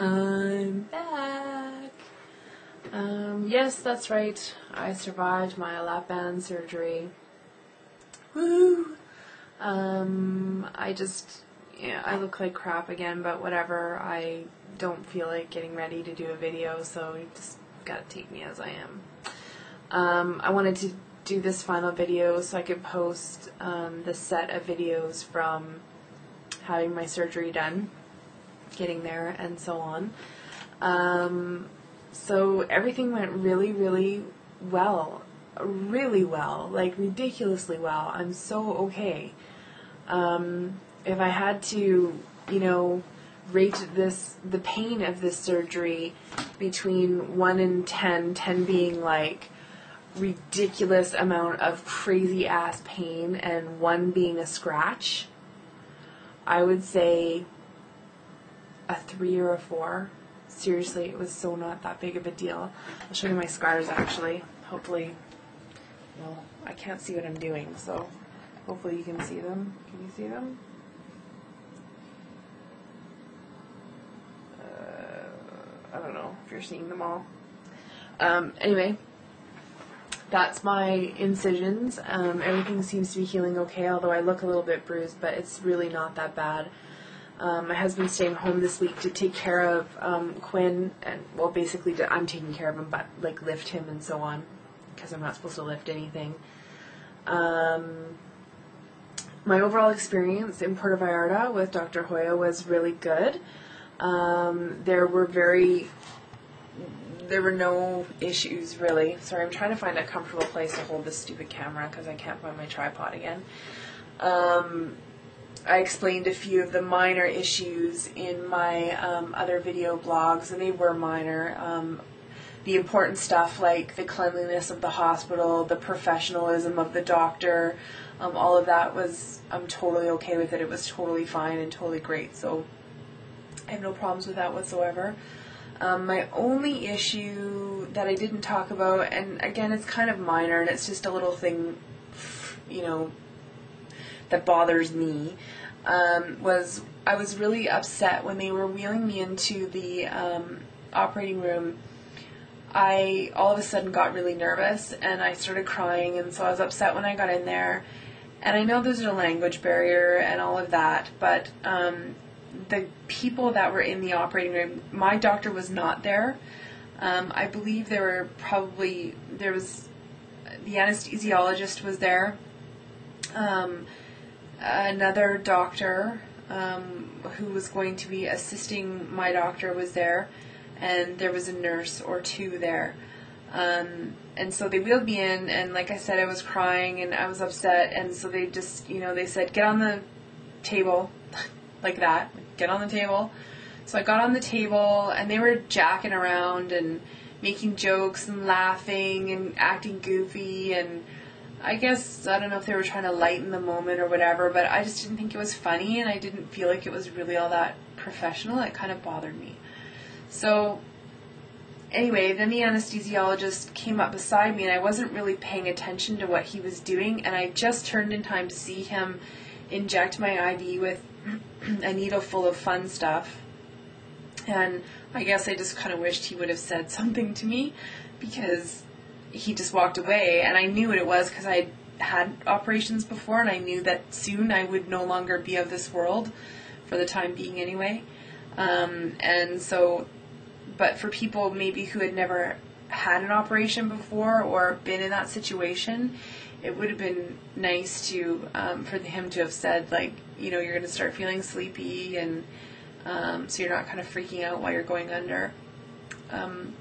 I'm back. Yes, that's right. I survived my lap band surgery. Woo! I look like crap again, but whatever. I don't feel like getting ready to do a video, so you just gotta take me as I am. I wanted to do this final video so I could post the set of videos from having my surgery done, getting there, and so on. So everything went really, really well. Really well. Like, ridiculously well. I'm so okay. If I had to, rate the pain of this surgery between 1 and 10, 10 being like ridiculous amount of crazy ass pain and 1 being a scratch, I would say a 3 or a 4. Seriously, it was so not that big of a deal. I'll show you my scars actually. Hopefully, well, I can't see what I'm doing, so hopefully you can see them. Can you see them? I don't know if you're seeing them all. Anyway, that's my incisions. Everything seems to be healing okay, although I look a little bit bruised, but it's really not that bad. My husband's staying home this week to take care of Quinn, and well, basically I'm taking care of him, but like lift him and so on, because I'm not supposed to lift anything. My overall experience in Puerto Vallarta with Dr. Hoya was really good. There were no issues really. Sorry, I'm trying to find a comfortable place to hold this stupid camera because I can't find my tripod again. I explained a few of the minor issues in my other video blogs, and they were minor. The important stuff like the cleanliness of the hospital, the professionalism of the doctor, all of that I'm totally okay with it. It was totally fine and totally great, so I have no problems with that whatsoever. My only issue that I didn't talk about, and again it's kind of minor and it's just a little thing, that bothers me, was I was really upset when they were wheeling me into the operating room. I all of a sudden got really nervous and I started crying, and so I was upset when I got in there. And I know there's a language barrier and all of that, but the people that were in the operating room, my doctor was not there. I believe the anesthesiologist was there. Another doctor who was going to be assisting my doctor was there, and there was a nurse or two there. And so they wheeled me in, and like I said, I was crying and I was upset, and so they just, they said, get on the table, like that, get on the table. So I got on the table, and they were jacking around and making jokes and laughing and acting goofy, and I guess, I don't know if they were trying to lighten the moment or whatever, but I just didn't think it was funny, and I didn't feel like it was really all that professional. It kind of bothered me. So anyway, then the anesthesiologist came up beside me, and I wasn't really paying attention to what he was doing, and I just turned in time to see him inject my IV with a needle full of fun stuff. And I guess I just kind of wished he would have said something to me, because he just walked away, and I knew what it was because I had operations before, and I knew that soon I would no longer be of this world, for the time being anyway. And so, but for people maybe who had never had an operation before or been in that situation, it would have been nice to for him to have said, like, you're going to start feeling sleepy, and so you're not kind of freaking out while you're going under.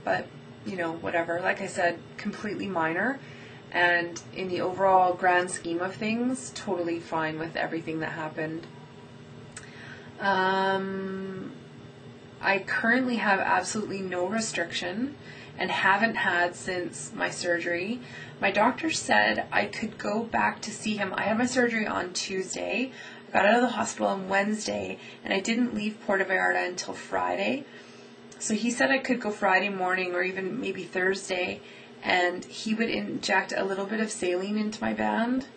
But whatever. Like I said, completely minor, and in the overall grand scheme of things, totally fine with everything that happened. I currently have absolutely no restriction and haven't had since my surgery. My doctor said I could go back to see him. I had my surgery on Tuesday. I got out of the hospital on Wednesday, and I didn't leave Puerto Vallarta until Friday. So he said I could go Friday morning or even maybe Thursday, and he would inject a little bit of saline into my band.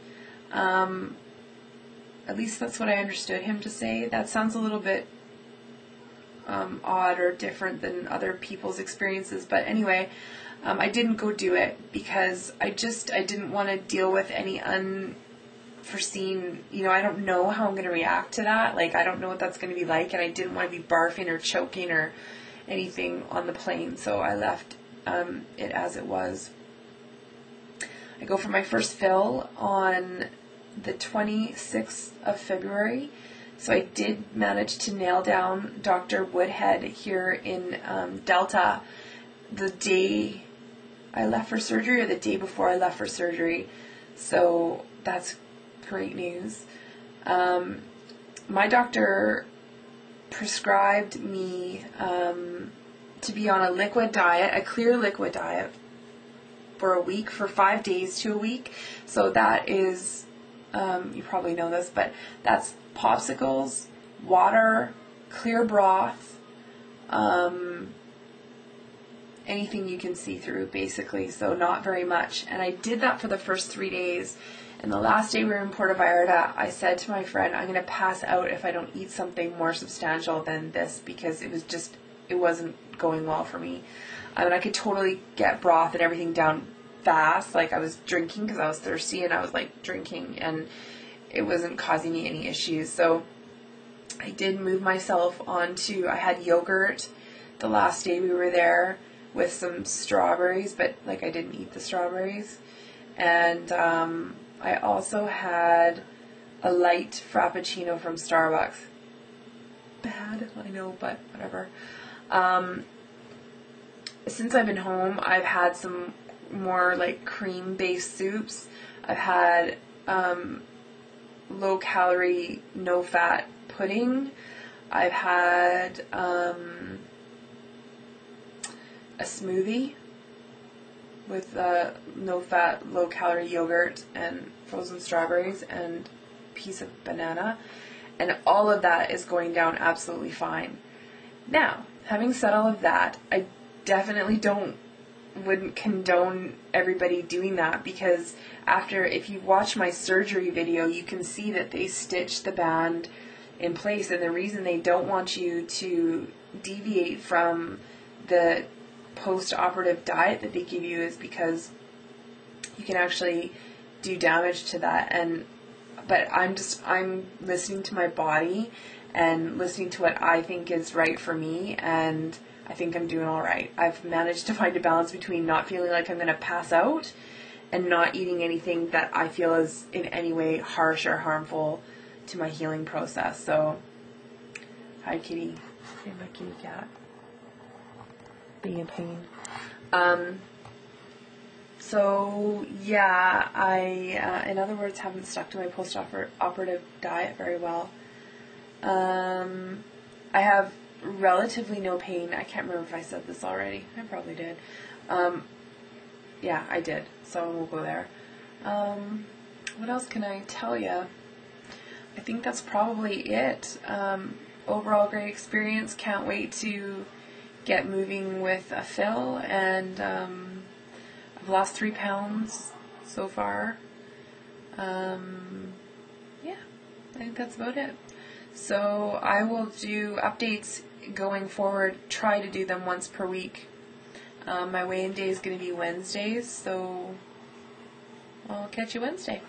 At least that's what I understood him to say. That sounds a little bit odd or different than other people's experiences. But anyway, I didn't go do it because I didn't want to deal with any unforeseen, I don't know how I'm going to react to that. Like, I don't know what that's going to be like, and I didn't want to be barfing or choking or anything on the plane, so I left it as it was. I go for my first fill on the 26th of February. So I did manage to nail down Dr. Woodhead here in Delta the day I left for surgery, or the day before I left for surgery. So that's great news. My doctor prescribed me to be on a liquid diet, a clear liquid diet, for a week, for 5 days to a week. So that is, you probably know this, but that's popsicles, water, clear broth, anything you can see through, basically, so not very much. And I did that for the first 3 days. And the last day we were in Puerto Vallarta, I said to my friend, I'm going to pass out if I don't eat something more substantial than this, because it wasn't going well for me. And I could totally get broth and everything down fast. Like, I was drinking because I was thirsty, and I was like drinking, and it wasn't causing me any issues. So I did move myself onto, I had yogurt the last day we were there with some strawberries, but like, I didn't eat the strawberries. And I also had a light frappuccino from Starbucks. Bad, I know, but whatever. Since I've been home, I've had some more like cream-based soups. I've had low-calorie, no-fat pudding. I've had a smoothie with no-fat, low-calorie yogurt and frozen strawberries and a piece of banana. And all of that is going down absolutely fine. Now, having said all of that, I definitely wouldn't condone everybody doing that, because if you watch my surgery video, you can see that they stitched the band in place, and the reason they don't want you to deviate from the post-operative diet that they give you is because you can actually do damage to that. But I'm listening to my body and listening to what I think is right for me, and I think I'm doing all right. I've managed to find a balance between not feeling like I'm going to pass out and not eating anything that I feel is in any way harsh or harmful to my healing process. So, hi kitty. Hey, my kitty cat. Being in pain. So, yeah, I, in other words, haven't stuck to my post-operative diet very well. I have relatively no pain. I can't remember if I said this already. I probably did. Yeah, I did. So we'll go there. What else can I tell you? I think that's probably it. Overall great experience. Can't wait to get moving with a fill, and I've lost 3 pounds so far. Yeah, I think that's about it. So I will do updates going forward, try to do them once per week. My weigh-in day is going to be Wednesdays, so I'll catch you Wednesday.